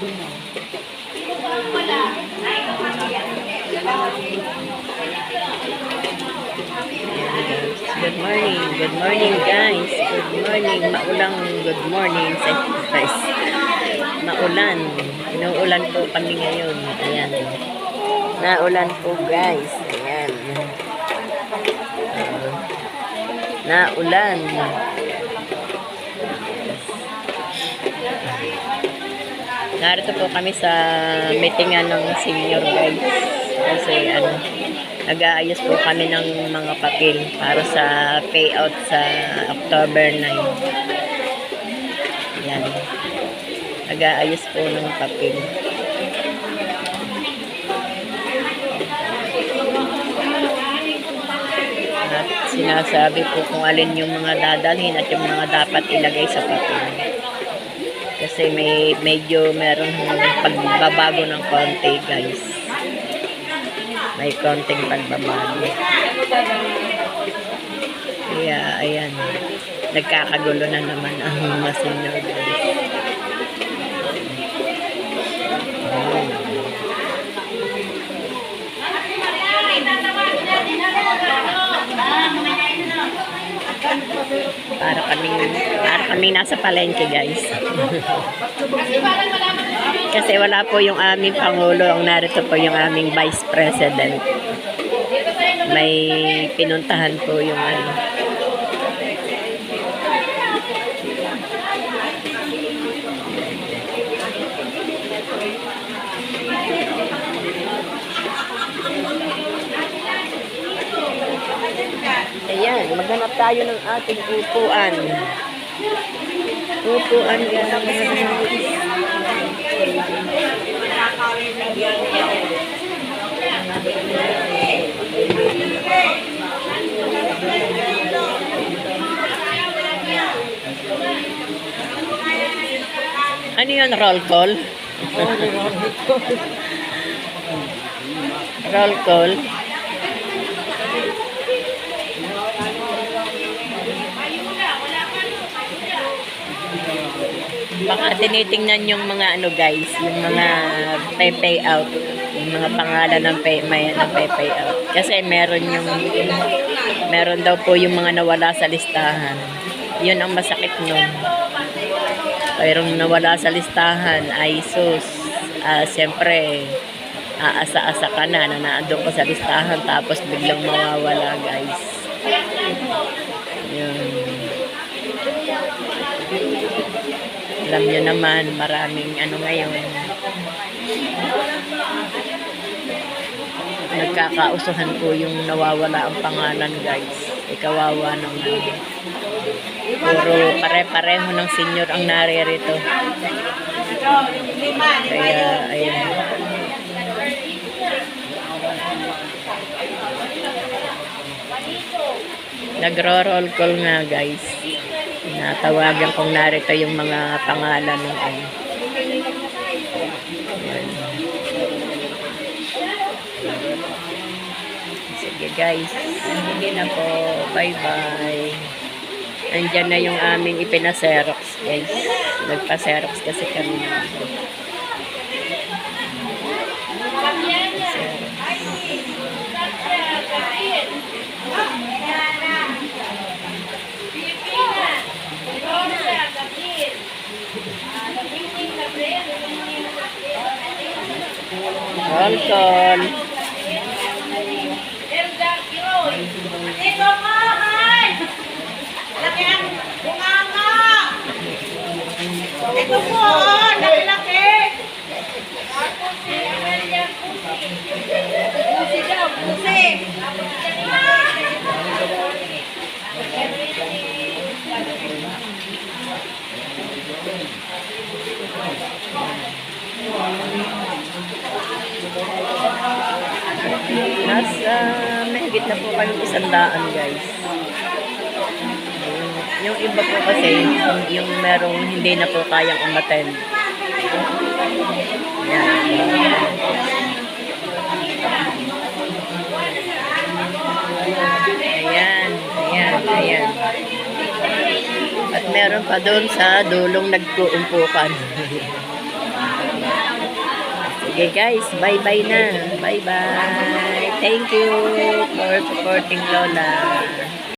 Good morning. Good morning, guys. Good morning. Maulang good morning sa guys. Maulan. Inuulan po kami ngayon. Ayan. Naulan po, guys. Ayan. Naulan. Narito po kami sa meetingan ng senior, guys. Kasi nag-aayos po kami ng mga papel para sa payout sa October 9. Yan. Nag-aayos po ng papel. At sinasabi po kung alin yung mga dadalhin at yung mga dapat ilagay sa papel. Kasi medyo meron pagbabago ng konti, guys. May konting pagbabago. Kaya, ayan. Nagkakagulo na naman ang mga senior, guys. Para kaming nasa palengke, guys. Kasi wala po yung aming Pangulo. Ang narito po yung aming Vice President. May pinuntahan po yung Ayan, maghanap tayo ng ating upuan. Upuan, guys. Ano yun? Roll call? Roll call. Baka tinitingnan yung mga guys, yung mga pay out, yung mga pangalan ng pay out. Kasi meron daw po yung mga nawala sa listahan. Yun ang masakit nun. Mayroong nawala sa listahan ay sus. Siyempre, aasa-asa ka na naandun ka sa listahan tapos biglang mawawala, guys. Yun. Alam nyo naman, maraming ngayon. Nagkakausuhan po yung nawawala ang pangalan, guys. Ikawawa naman. Puro pare-pareho ng senior ang naririto. Kaya, ayan. Nagro-roll call nga, guys. Natawagan kong narito yung mga pangalan ng Sige, guys. Sige na po. Bye-bye. Andyan na yung aming ipinaserox, guys. Nagpa-serox kasi kami na. Roll call. Ito po, laki-laki. Busi daw, busi. Nasa mahigit na po kami 100, guys. Yung iba po kasi, yung merong hindi na po kayang umattend. Ayan. At meron pa doon sa dulong nagkuumpukan. Okay guys, bye-bye na. Bye-bye. Thank you for supporting Lola.